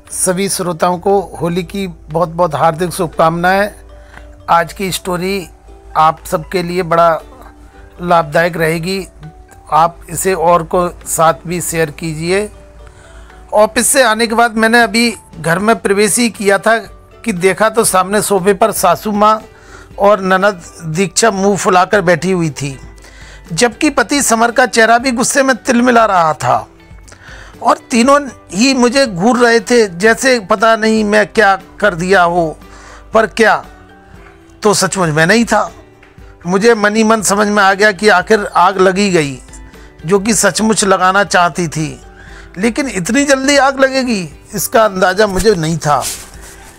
सभी श्रोताओं को होली की बहुत बहुत हार्दिक शुभकामनाएं। आज की स्टोरी आप सबके लिए बड़ा लाभदायक रहेगी। आप इसे और को साथ भी शेयर कीजिए। ऑफिस से आने के बाद मैंने अभी घर में प्रवेश ही किया था कि देखा तो सामने सोफे पर सासू माँ और ननद दीक्षा मुंह फुलाकर बैठी हुई थी, जबकि पति समर का चेहरा भी गुस्से में तिलमिला रहा था और तीनों ही मुझे घूर रहे थे, जैसे पता नहीं मैं क्या कर दिया हो। पर क्या तो सचमुच में नहीं था। मुझे मन ही मन समझ में आ गया कि आखिर आग लगी गई, जो कि सचमुच लगाना चाहती थी, लेकिन इतनी जल्दी आग लगेगी इसका अंदाज़ा मुझे नहीं था।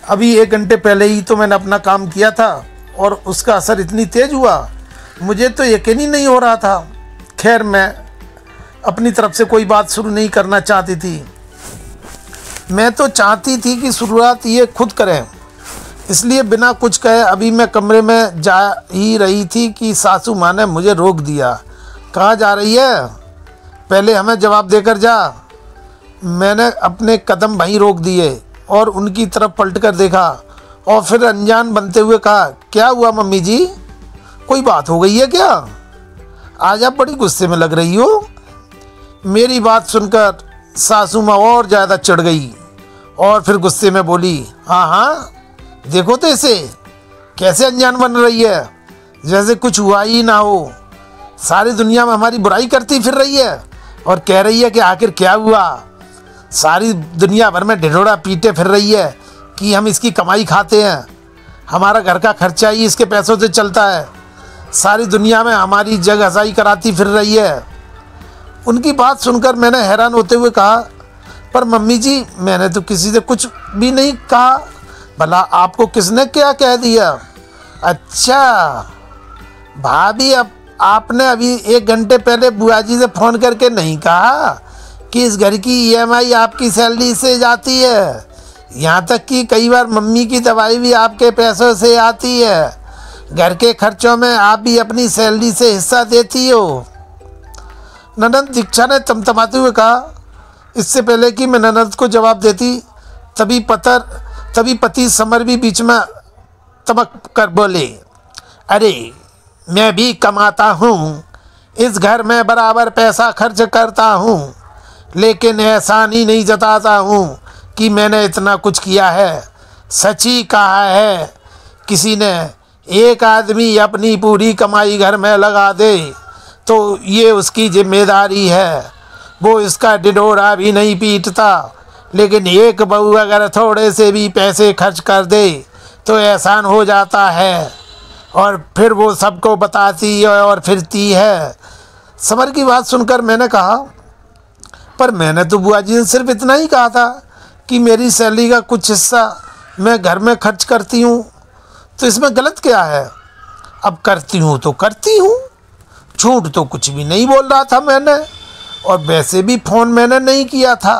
अभी 1 घंटे पहले ही तो मैंने अपना काम किया था और उसका असर इतनी तेज़ हुआ, मुझे तो यकीन ही नहीं हो रहा था। खैर, मैं अपनी तरफ से कोई बात शुरू नहीं करना चाहती थी। मैं तो चाहती थी कि शुरुआत ये खुद करें, इसलिए बिना कुछ कहे अभी मैं कमरे में जा ही रही थी कि सासू माँ ने मुझे रोक दिया। कहाँ जा रही है? पहले हमें जवाब देकर जा। मैंने अपने कदम वहीं रोक दिए और उनकी तरफ पलट कर देखा और फिर अनजान बनते हुए कहा, क्या हुआ मम्मी जी? कोई बात हो गई है क्या? आज आप बड़ी गुस्से में लग रही हो। मेरी बात सुनकर सासू माँ और ज़्यादा चढ़ गई और फिर गुस्से में बोली, हाँ हाँ, देखो तो इसे कैसे अनजान बन रही है, जैसे कुछ हुआ ही ना हो। सारी दुनिया में हमारी बुराई करती फिर रही है और कह रही है कि आखिर क्या हुआ। सारी दुनिया भर में ढिढोरा पीटे फिर रही है कि हम इसकी कमाई खाते हैं, हमारा घर का खर्चा ही इसके पैसों से चलता है। सारी दुनिया में हमारी जग हंसाई कराती फिर रही है। उनकी बात सुनकर मैंने हैरान होते हुए कहा, पर मम्मी जी, मैंने तो किसी से कुछ भी नहीं कहा। भला आपको किसने क्या कह दिया? अच्छा भाभी, अब आपने अभी 1 घंटे पहले बुआ जी से फ़ोन करके नहीं कहा कि इस घर की EMI आपकी सैलरी से जाती है, यहाँ तक कि कई बार मम्मी की दवाई भी आपके पैसों से आती है, घर के खर्चों में आप भी अपनी सैलरी से हिस्सा देती हो। ननद दीक्षा ने तमतमाते हुए कहा। इससे पहले कि मैं ननद को जवाब देती, तभी पति समर भी बीच में तमक कर बोले, अरे मैं भी कमाता हूँ, इस घर में बराबर पैसा खर्च करता हूँ, लेकिन एहसान नहीं जताता हूँ कि मैंने इतना कुछ किया है। सच ही कहा है किसी ने, एक आदमी अपनी पूरी कमाई घर में लगा दे तो ये उसकी जिम्मेदारी है। वो इसका ढिढोरा भी नहीं पीटता, लेकिन एक बहू अगर थोड़े से भी पैसे खर्च कर दे तो एहसान हो जाता है और फिर वो सबको बताती है और फिरती है। समर की बात सुनकर मैंने कहा, पर मैंने तो बुआ जी ने सिर्फ इतना ही कहा था कि मेरी सैलरी का कुछ हिस्सा मैं घर में खर्च करती हूँ, तो इसमें गलत क्या है? अब करती हूँ तो करती हूँ, झूठ तो कुछ भी नहीं बोल रहा था मैंने, और वैसे भी फ़ोन मैंने नहीं किया था।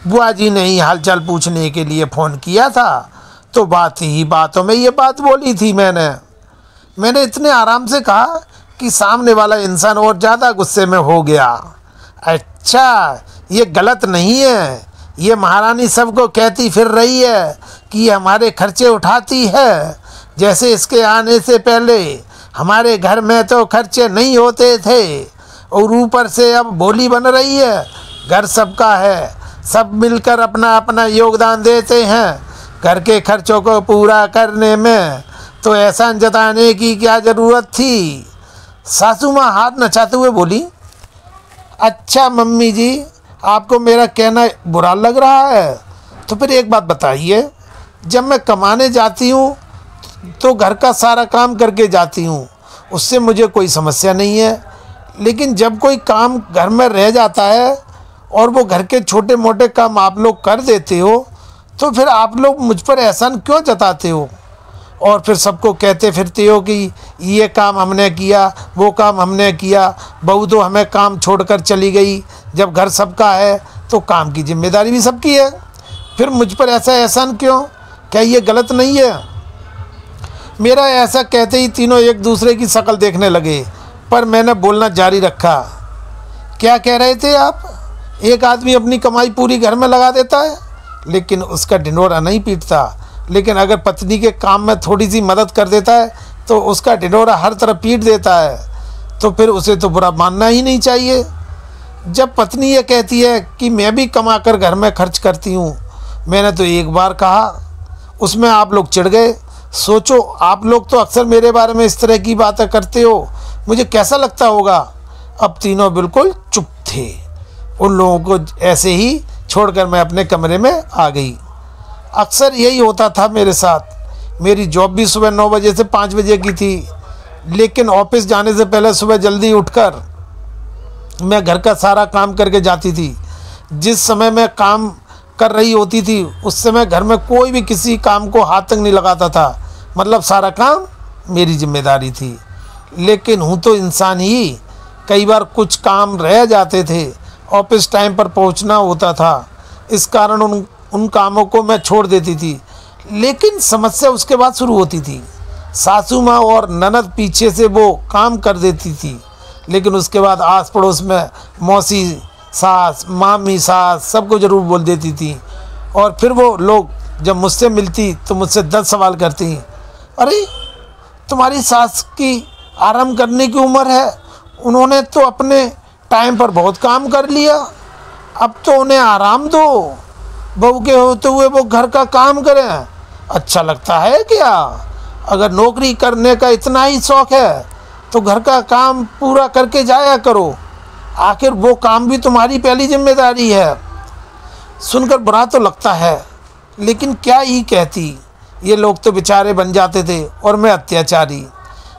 बुआ जी ने ही हालचाल पूछने के लिए फ़ोन किया था, तो बातों में ये बात बोली थी मैंने इतने आराम से कहा कि सामने वाला इंसान और ज़्यादा गुस्से में हो गया। अच्छा, ये गलत नहीं है, ये महारानी सबको कहती फिर रही है कि हमारे खर्चे उठाती है, जैसे इसके आने से पहले हमारे घर में तो खर्चे नहीं होते थे और ऊपर से अब भोली बन रही है। घर सबका है, सब मिलकर अपना अपना योगदान देते हैं घर के खर्चों को पूरा करने में, तो एहसान जताने की क्या ज़रूरत थी? सासू माँ हाथ नचाते हुए बोली, अच्छा मम्मी जी, आपको मेरा कहना बुरा लग रहा है तो फिर एक बात बताइए, जब मैं कमाने जाती हूँ तो घर का सारा काम करके जाती हूँ, उससे मुझे कोई समस्या नहीं है, लेकिन जब कोई काम घर में रह जाता है और वो घर के छोटे मोटे काम आप लोग कर देते हो, तो फिर आप लोग मुझ पर एहसान क्यों जताते हो और फिर सबको कहते फिरते हो कि ये काम हमने किया, वो काम हमने किया, बहू तो हमें काम छोड़कर चली गई। जब घर सबका है तो काम की जिम्मेदारी भी सबकी है, फिर मुझ पर ऐसा एहसान क्यों? क्या ये गलत नहीं है? मेरा ऐसा कहते ही तीनों एक दूसरे की शक्ल देखने लगे, पर मैंने बोलना जारी रखा। क्या कह रहे थे आप? एक आदमी अपनी कमाई पूरी घर में लगा देता है, लेकिन उसका ढिंढोरा नहीं पीटता। लेकिन अगर पत्नी के काम में थोड़ी सी मदद कर देता है तो उसका ढिंढोरा हर तरफ पीट देता है। तो फिर उसे तो बुरा मानना ही नहीं चाहिए। जब पत्नी ये कहती है कि मैं भी कमा कर घर में खर्च करती हूँ, मैंने तो एक बार कहा, उसमें आप लोग चिढ़ गए। सोचो, आप लोग तो अक्सर मेरे बारे में इस तरह की बातें करते हो, मुझे कैसा लगता होगा। अब तीनों बिल्कुल चुप थे। उन लोगों को ऐसे ही छोड़कर मैं अपने कमरे में आ गई। अक्सर यही होता था मेरे साथ। मेरी जॉब भी सुबह 9 बजे से 5 बजे की थी, लेकिन ऑफिस जाने से पहले सुबह जल्दी उठकर मैं घर का सारा काम करके जाती थी। जिस समय मैं काम कर रही होती थी उस समय घर में कोई भी किसी काम को हाथ तक नहीं लगाता था, मतलब सारा काम मेरी जिम्मेदारी थी। लेकिन हूँ तो इंसान ही, कई बार कुछ काम रह जाते थे, ऑफिस टाइम पर पहुँचना होता था, इस कारण उन कामों को मैं छोड़ देती थी। लेकिन समस्या उसके बाद शुरू होती थी। सासू माँ और ननद पीछे से वो काम कर देती थी, लेकिन उसके बाद आस पड़ोस में मौसी सास, मामी सास सबको ज़रूर बोल देती थी। और फिर वो लोग जब मुझसे मिलती तो मुझसे 10 सवाल करती। अरे, तुम्हारी सास की आराम करने की उम्र है, उन्होंने तो अपने टाइम पर बहुत काम कर लिया, अब तो उन्हें आराम दो, बहू के होते हुए वो घर का काम करें। अच्छा लगता है क्या? अगर नौकरी करने का इतना ही शौक़ है तो घर का काम पूरा करके जाया करो, आखिर वो काम भी तुम्हारी पहली जिम्मेदारी है। सुनकर बुरा तो लगता है, लेकिन क्या ही कहती, ये लोग तो बेचारे बन जाते थे और मैं अत्याचारी।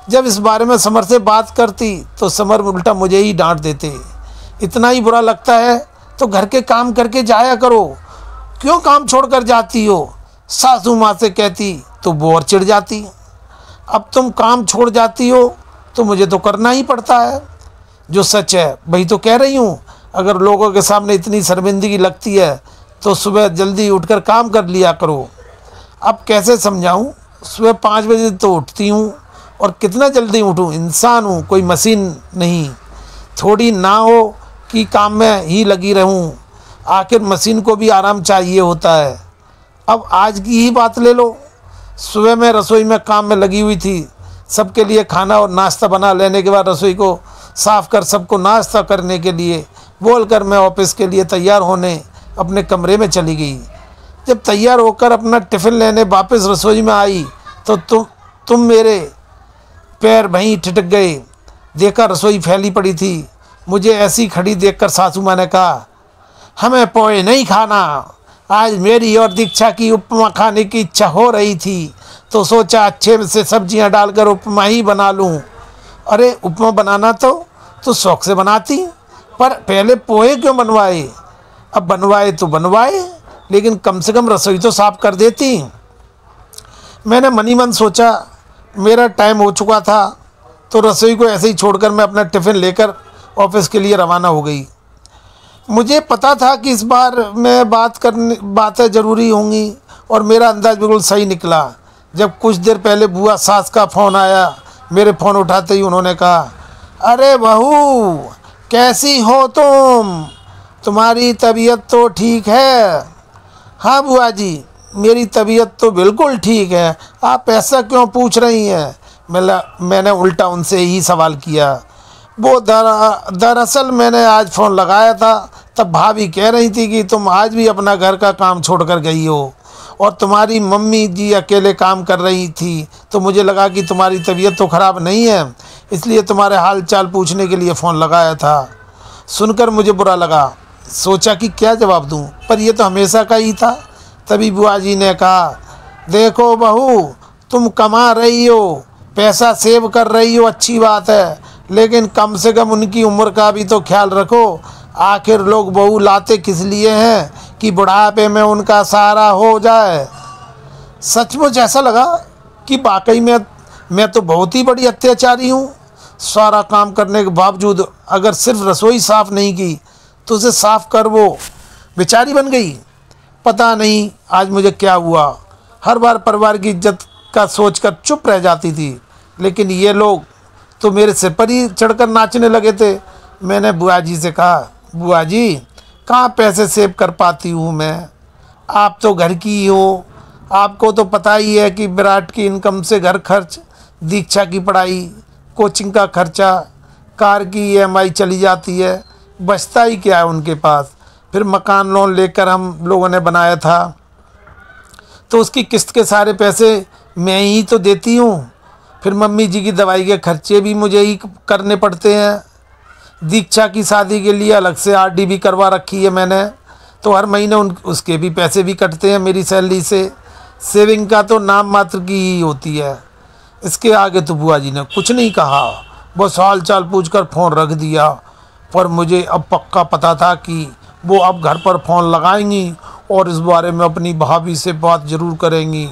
जब इस बारे में समर से बात करती तो समर उल्टा मुझे ही डांट देते। इतना ही बुरा लगता है तो घर के काम करके जाया करो, क्यों काम छोड़कर जाती हो? सासू माँ से कहती तो वो और चिढ़ जाती। अब तुम काम छोड़ जाती हो तो मुझे तो करना ही पड़ता है। जो सच है वही तो कह रही हूँ। अगर लोगों के सामने इतनी शर्मिंदगी लगती है तो सुबह जल्दी उठकर काम कर लिया करो। अब कैसे समझाऊँ? सुबह 5 बजे तो उठती हूँ, और कितना जल्दी उठूँ, इंसान हूँ, कोई मशीन नहीं। थोड़ी ना हो कि काम में ही लगी रहूँ, आखिर मशीन को भी आराम चाहिए होता है। अब आज की ही बात ले लो, सुबह मैं रसोई में काम में लगी हुई थी। सबके लिए खाना और नाश्ता बना लेने के बाद रसोई को साफ़ कर सबको नाश्ता करने के लिए बोलकर मैं ऑफिस के लिए तैयार होने अपने कमरे में चली गई। जब तैयार होकर अपना टिफ़िन लेने वापस रसोई में आई तो तुम मेरे पैर वहीं ठिठक गए। देखा रसोई फैली पड़ी थी। मुझे ऐसी खड़ी देखकर सासू माँ ने कहा, हमें पोहे नहीं खाना, आज मेरी और दीक्षा की उपमा खाने की इच्छा हो रही थी तो सोचा अच्छे से सब्जियां डालकर उपमा ही बना लूं। अरे, उपमा बनाना तो शौक से बनाती, पर पहले पोहे क्यों बनवाए? अब बनवाए तो बनवाए, लेकिन कम से कम रसोई तो साफ कर देती। मैंने मनी मन सोचा। मेरा टाइम हो चुका था तो रसोई को ऐसे ही छोड़कर मैं अपना टिफ़िन लेकर ऑफिस के लिए रवाना हो गई। मुझे पता था कि इस बार मैं बातें ज़रूरी होंगी, और मेरा अंदाज़ बिल्कुल सही निकला। जब कुछ देर पहले बुआ सास का फ़ोन आया, मेरे फ़ोन उठाते ही उन्होंने कहा, अरे बहू, कैसी हो तुम? तुम्हारी तबीयत तो ठीक है? हाँ बुआ जी, मेरी तबीयत तो बिल्कुल ठीक है, आप ऐसा क्यों पूछ रही हैं? मैंने उल्टा उनसे ही सवाल किया। वो दरअसल मैंने आज फ़ोन लगाया था, तब भाभी कह रही थी कि तुम आज भी अपना घर का काम छोड़कर गई हो, और तुम्हारी मम्मी जी अकेले काम कर रही थी, तो मुझे लगा कि तुम्हारी तबीयत तो ख़राब नहीं है, इसलिए तुम्हारे हाल चाल पूछने के लिए फ़ोन लगाया था। सुनकर मुझे बुरा लगा। सोचा कि क्या जवाब दूं, पर यह तो हमेशा का ही था। तभी बुआ जी ने कहा, देखो बहू, तुम कमा रही हो, पैसा सेव कर रही हो, अच्छी बात है, लेकिन कम से कम उनकी उम्र का भी तो ख्याल रखो। आखिर लोग बहू लाते किस लिए हैं कि बुढ़ापे में उनका सहारा हो जाए। सचमुच ऐसा लगा कि वाकई में मैं तो बहुत ही बड़ी अत्याचारी हूँ। सारा काम करने के बावजूद अगर सिर्फ रसोई साफ़ नहीं की तो उसे साफ़ कर वो बेचारी बन गई। पता नहीं आज मुझे क्या हुआ। हर बार परिवार की इज्जत का सोचकर चुप रह जाती थी, लेकिन ये लोग तो मेरे सिर पर ही चढ़कर नाचने लगे थे। मैंने बुआ जी से कहा, बुआ जी, कहाँ पैसे सेव कर पाती हूँ मैं? आप तो घर की ही हो, आपको तो पता ही है कि विराट की इनकम से घर खर्च, दीक्षा की पढ़ाई, कोचिंग का खर्चा, कार की ईएमआई चली जाती है, बचता ही क्या है उनके पास। फिर मकान लोन लेकर हम लोगों ने बनाया था, तो उसकी किस्त के सारे पैसे मैं ही तो देती हूँ। फिर मम्मी जी की दवाई के खर्चे भी मुझे ही करने पड़ते हैं। दीक्षा की शादी के लिए अलग से आरडी भी करवा रखी है मैंने, तो हर महीने उसके भी पैसे भी कटते हैं मेरी सैलरी से। सेविंग का तो नाम मात्र की ही होती है। इसके आगे तो बुआ जी ने कुछ नहीं कहा, बस हाल चाल पूछ कर फ़ोन रख दिया। पर मुझे अब पक्का पता था कि वो अब घर पर फ़ोन लगाएंगी और इस बारे में अपनी भाभी से बात ज़रूर करेंगी।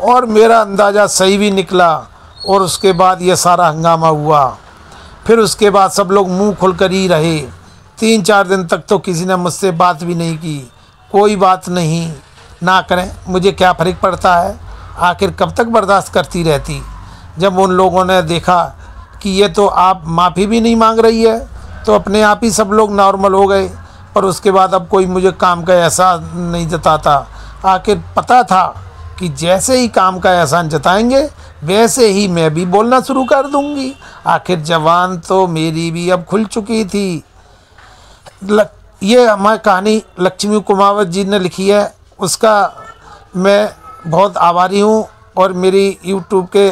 और मेरा अंदाज़ा सही भी निकला, और उसके बाद ये सारा हंगामा हुआ। फिर उसके बाद सब लोग मुंह खुलकर ही रहे। 3-4 दिन तक तो किसी ने मुझसे बात भी नहीं की। कोई बात नहीं, ना करें, मुझे क्या फ़र्क पड़ता है, आखिर कब तक बर्दाश्त करती रहती। जब उन लोगों ने देखा कि ये तो आप माफ़ी भी नहीं मांग रही है, तो अपने आप ही सब लोग नॉर्मल हो गए। पर उसके बाद अब कोई मुझे काम का एहसास नहीं जताता। आखिर पता था कि जैसे ही काम का एहसान जताएंगे वैसे ही मैं भी बोलना शुरू कर दूंगी। आखिर जवान तो मेरी भी अब खुल चुकी थी। ये हमारी कहानी लक्ष्मी कुमावत जी ने लिखी है, उसका मैं बहुत आभारी हूँ। और मेरी यूट्यूब के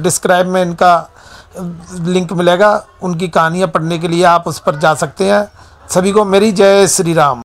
डिस्क्राइब में इनका लिंक मिलेगा, उनकी कहानियाँ पढ़ने के लिए आप उस पर जा सकते हैं। सभी को मेरी जय श्री राम।